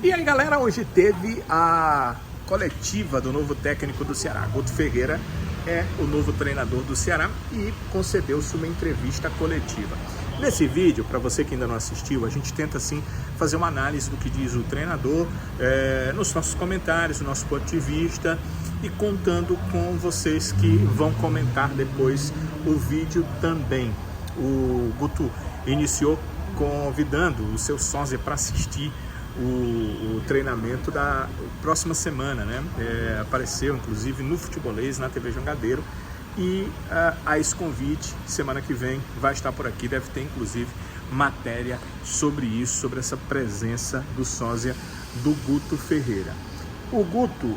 E aí, galera, hoje teve a coletiva do novo técnico do Ceará. Guto Ferreira é o novo treinador do Ceará e concedeu-se uma entrevista coletiva. Nesse vídeo, para você que ainda não assistiu, a gente tenta assim fazer uma análise do que diz o treinador nos nossos comentários, no nosso ponto de vista, e contando com vocês que vão comentar depois o vídeo também. O Guto iniciou convidando o seu sósia para assistir o treinamento da próxima semana, né? Apareceu inclusive no Futebolês, na TV Jangadeiro, e a esse convite, semana que vem, vai estar por aqui. Deve ter inclusive matéria sobre isso, sobre essa presença do sósia do Guto Ferreira. O Guto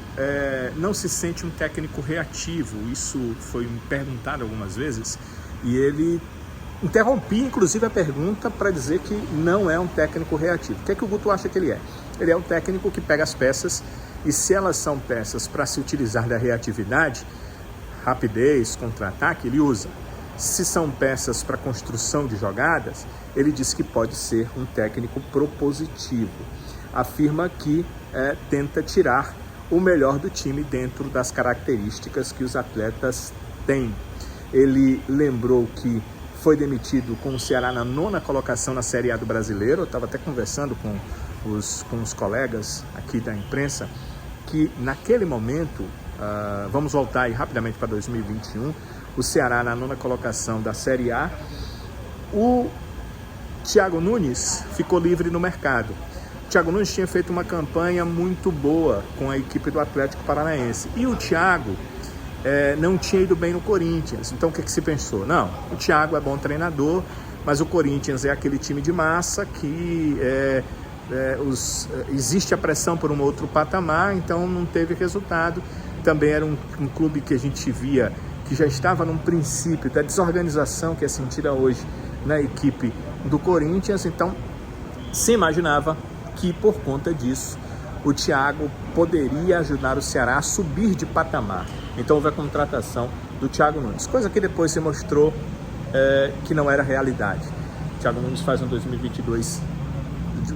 não se sente um técnico reativo, isso foi me perguntado algumas vezes, e ele interrompi, inclusive, a pergunta para dizer que não é um técnico reativo. O que é que o Guto acha que ele é? Ele é um técnico que pega as peças e, se elas são peças para se utilizar da reatividade, rapidez, contra-ataque, ele usa. Se são peças para construção de jogadas, ele diz que pode ser um técnico propositivo. Afirma que tenta tirar o melhor do time dentro das características que os atletas têm. Ele lembrou que foi demitido com o Ceará na 9ª colocação na Série A do Brasileiro. Eu estava até conversando com os colegas aqui da imprensa, que naquele momento, vamos voltar aí rapidamente para 2021, o Ceará na 9ª colocação da Série A, o Thiago Nunes ficou livre no mercado. O Thiago Nunes tinha feito uma campanha muito boa com a equipe do Atlético Paranaense, e o Thiago não tinha ido bem no Corinthians. Então o que se pensou? Não, o Thiago é bom treinador, mas o Corinthians é aquele time de massa que existe a pressão por um outro patamar, então não teve resultado. Também era um clube que a gente via que já estava num princípio da desorganização que é sentida hoje na equipe do Corinthians, então se imaginava que por conta disso o Thiago poderia ajudar o Ceará a subir de patamar. Então houve a contratação do Thiago Nunes, coisa que depois se mostrou que não era realidade. O Thiago Nunes faz um 2022,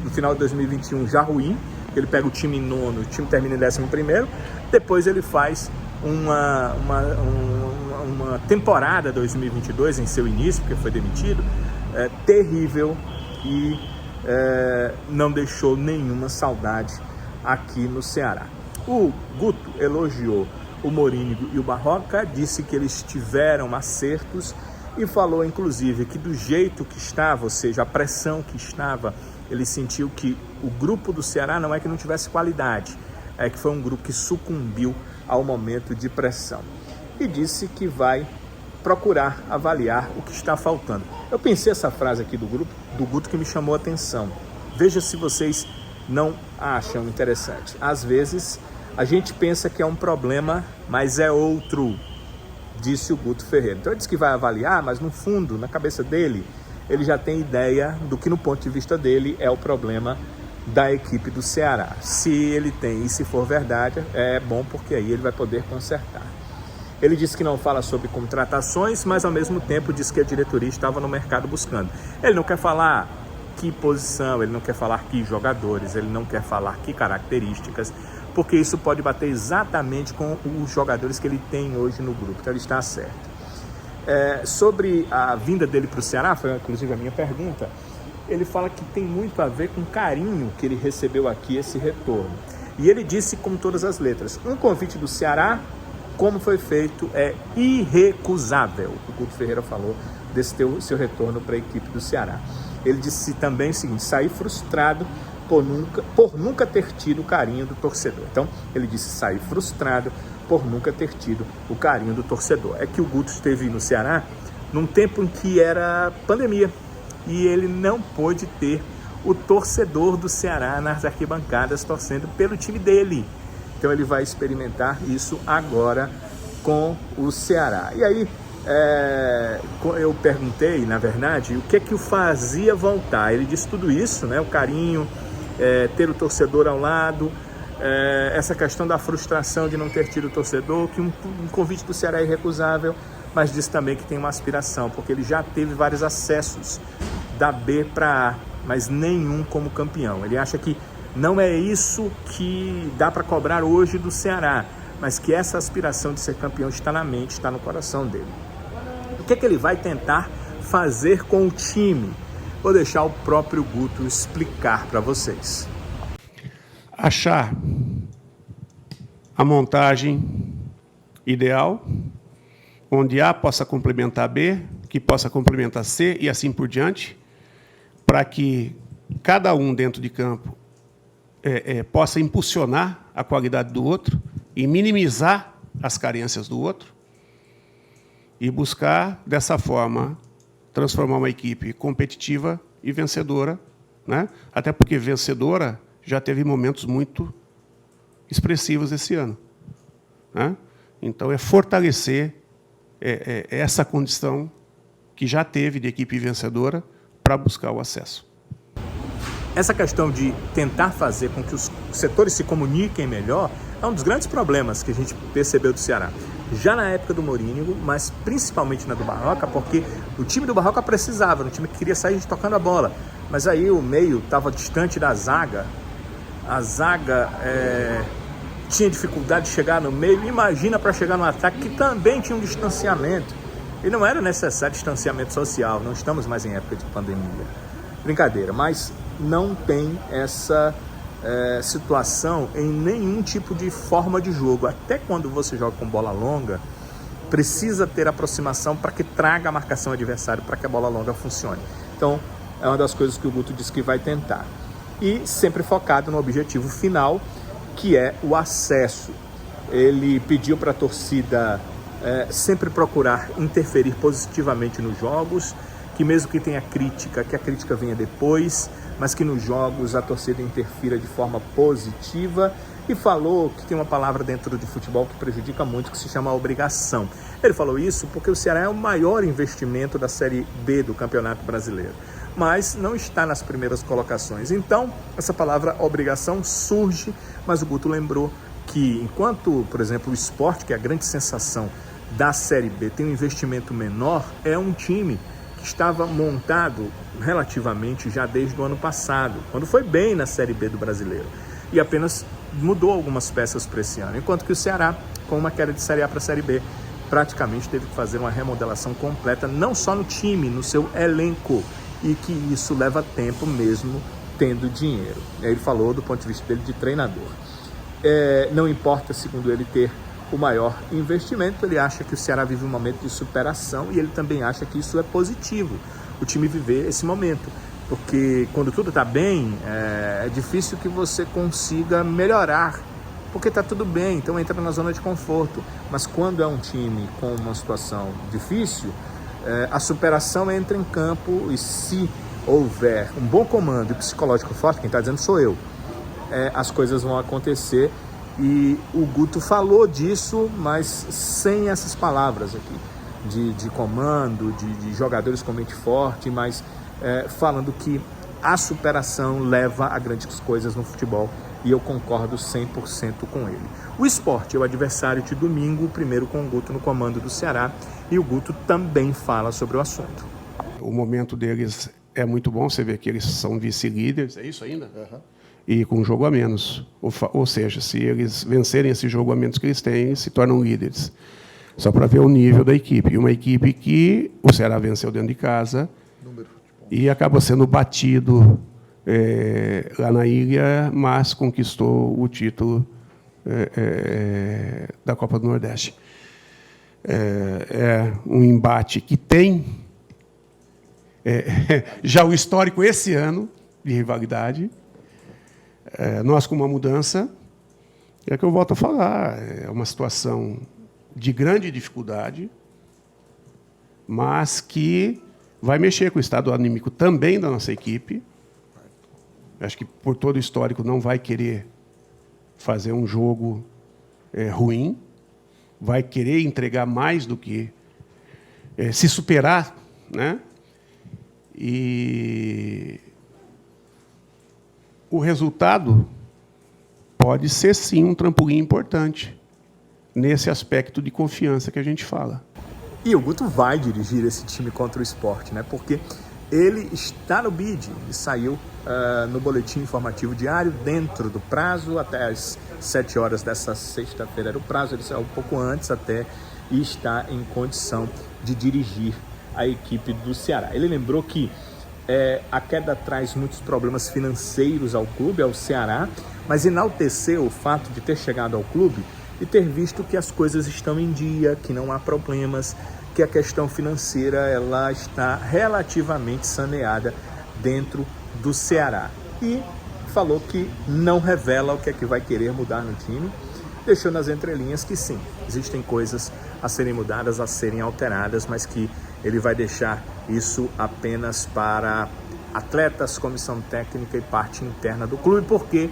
no final de 2021 já ruim, ele pega o time em 9º, o time termina em 11º, depois ele faz uma temporada 2022 em seu início, porque foi demitido, terrível, e não deixou nenhuma saudade aqui no Ceará. O Guto elogiou o Morínigo e o Barroca, disse que eles tiveram acertos e falou inclusive que do jeito que estava, ou seja, a pressão que estava, ele sentiu que o grupo do Ceará não é que não tivesse qualidade, é que foi um grupo que sucumbiu ao momento de pressão. E disse que vai procurar avaliar o que está faltando. Eu pensei essa frase aqui do Guto que me chamou a atenção. Veja se vocês não acham interessante. Às vezes a gente pensa que é um problema, mas é outro, disse o Guto Ferreira. Então ele disse que vai avaliar, mas no fundo, na cabeça dele, ele já tem ideia do que no ponto de vista dele é o problema da equipe do Ceará. Se ele tem e se for verdade, é bom, porque aí ele vai poder consertar. Ele disse que não fala sobre contratações, mas ao mesmo tempo disse que a diretoria estava no mercado buscando. Ele não quer falar que posição, ele não quer falar que jogadores, ele não quer falar que características, porque isso pode bater exatamente com os jogadores que ele tem hoje no grupo. Então ele está certo. Sobre a vinda dele para o Ceará, foi inclusive a minha pergunta, ele fala que tem muito a ver com o carinho que ele recebeu aqui, esse retorno. E ele disse com todas as letras, um convite do Ceará, como foi feito, é irrecusável. O Guto Ferreira falou desse seu retorno para a equipe do Ceará. Ele disse também o seguinte, sair frustrado por nunca ter tido o carinho do torcedor. Então, ele disse sair frustrado por nunca ter tido o carinho do torcedor. É que o Guto esteve no Ceará num tempo em que era pandemia e ele não pôde ter o torcedor do Ceará nas arquibancadas torcendo pelo time dele. Então ele vai experimentar isso agora com o Ceará. E aí eu perguntei, na verdade, o que é que o fazia voltar. Ele disse tudo isso, né? O carinho, ter o torcedor ao lado, essa questão da frustração de não ter tido o torcedor, que um convite do Ceará é irrecusável, mas disse também que tem uma aspiração, porque ele já teve vários acessos da B para A, mas nenhum como campeão. Ele acha que Não é isso que dá para cobrar hoje do Ceará, mas que essa aspiração de ser campeão está na mente, está no coração dele. O que é que ele vai tentar fazer com o time? Vou deixar o próprio Guto explicar para vocês. Achar a montagem ideal, onde A possa complementar B, que possa complementar C e assim por diante, para que cada um dentro de campo possa impulsionar a qualidade do outro e minimizar as carências do outro e buscar, dessa forma, transformar uma equipe competitiva e vencedora, né? Até porque vencedora já teve momentos muito expressivos esse ano, né? Então, é fortalecer essa condição que já teve de equipe vencedora para buscar o acesso. Essa questão de tentar fazer com que os setores se comuniquem melhor é um dos grandes problemas que a gente percebeu do Ceará. Já na época do Morínigo, mas principalmente na do Barroca, porque o time do Barroca precisava, um time que queria sair tocando a bola. Mas aí o meio estava distante da zaga, a zaga tinha dificuldade de chegar no meio, imagina para chegar no ataque, que também tinha um distanciamento. E não era necessário distanciamento social, não estamos mais em época de pandemia. Brincadeira, mas não tem essa situação em nenhum tipo de forma de jogo. Até quando você joga com bola longa, precisa ter aproximação para que traga a marcação adversária, para que a bola longa funcione. Então, é uma das coisas que o Guto disse que vai tentar. E sempre focado no objetivo final, que é o acesso. Ele pediu para a torcida sempre procurar interferir positivamente nos jogos, que mesmo que tenha crítica, que a crítica venha depois, mas que nos jogos a torcida interfira de forma positiva, e falou que tem uma palavra dentro de futebol que prejudica muito, que se chama obrigação. Ele falou isso porque o Ceará é o maior investimento da Série B do Campeonato Brasileiro, mas não está nas primeiras colocações. Então, essa palavra obrigação surge, mas o Guto lembrou que enquanto, por exemplo, o Sport, que é a grande sensação da Série B, tem um investimento menor, é um time que estava montado relativamente já desde o ano passado, quando foi bem na Série B do Brasileiro, e apenas mudou algumas peças para esse ano, enquanto que o Ceará, com uma queda de Série A para a Série B, praticamente teve que fazer uma remodelação completa, não só no time, no seu elenco, e que isso leva tempo mesmo tendo dinheiro. Ele falou do ponto de vista dele de treinador. Não importa, segundo ele, ter o maior investimento, ele acha que o Ceará vive um momento de superação e ele também acha que isso é positivo, o time viver esse momento, porque quando tudo está bem, é difícil que você consiga melhorar, porque está tudo bem, então entra na zona de conforto, mas quando é um time com uma situação difícil, a superação entra em campo, e se houver um bom comando e psicológico forte, quem está dizendo sou eu, as coisas vão acontecer. E o Guto falou disso, mas sem essas palavras aqui, de comando, de jogadores com mente forte, mas falando que a superação leva a grandes coisas no futebol, e eu concordo 100% com ele. O Sport é o adversário de domingo, o primeiro com o Guto no comando do Ceará, e o Guto também fala sobre o assunto. O momento deles é muito bom, você vê que eles são vice-líderes, é isso ainda? Uhum. E com um jogo a menos. Ou seja, se eles vencerem esse jogo a menos que eles têm, eles se tornam líderes. Só para ver o nível da equipe. Uma equipe que o Ceará venceu dentro de casa e acaba sendo batido lá na ilha, mas conquistou o título da Copa do Nordeste. É um embate que tem já o histórico esse ano de rivalidade. Nós, com uma mudança, é que eu volto a falar, é uma situação de grande dificuldade, mas que vai mexer com o estado anímico também da nossa equipe. Acho que, por todo o histórico, não vai querer fazer um jogo ruim, vai querer entregar mais do que se superar, né? E o resultado pode ser, sim, um trampolim importante nesse aspecto de confiança que a gente fala. E o Guto vai dirigir esse time contra o Sport, né? Porque ele está no BID e saiu no boletim informativo diário dentro do prazo, até as 7 horas dessa sexta-feira era o prazo, ele saiu um pouco antes até e está em condição de dirigir a equipe do Ceará. Ele lembrou que a queda traz muitos problemas financeiros ao clube, ao Ceará, mas enalteceu o fato de ter chegado ao clube e ter visto que as coisas estão em dia, que não há problemas, que a questão financeira ela está relativamente saneada dentro do Ceará. E falou que não revela o que é que vai querer mudar no time, deixou nas entrelinhas que sim, existem coisas a serem mudadas, a serem alteradas, mas que ele vai deixar isso apenas para atletas, comissão técnica e parte interna do clube, porque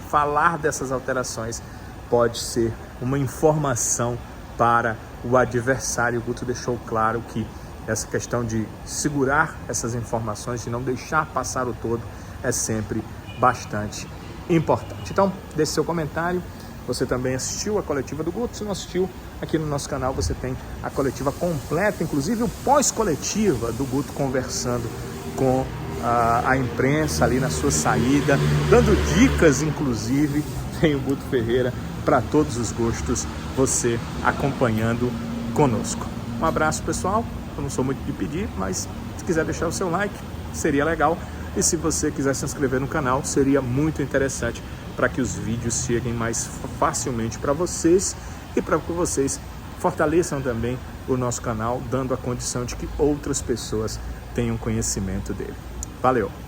falar dessas alterações pode ser uma informação para o adversário. O Guto deixou claro que essa questão de segurar essas informações, de não deixar passar o todo, é sempre bastante importante. Então, deixe seu comentário. Você também assistiu a coletiva do Guto? Se não assistiu, aqui no nosso canal você tem a coletiva completa, inclusive o pós-coletiva do Guto conversando com a imprensa ali na sua saída, dando dicas, inclusive. Tem o Guto Ferreira para todos os gostos, você acompanhando conosco. Um abraço, pessoal. Eu não sou muito de pedir, mas se quiser deixar o seu like, seria legal. E se você quiser se inscrever no canal, seria muito interessante para que os vídeos cheguem mais facilmente para vocês e para que vocês fortaleçam também o nosso canal, dando a condição de que outras pessoas tenham conhecimento dele. Valeu!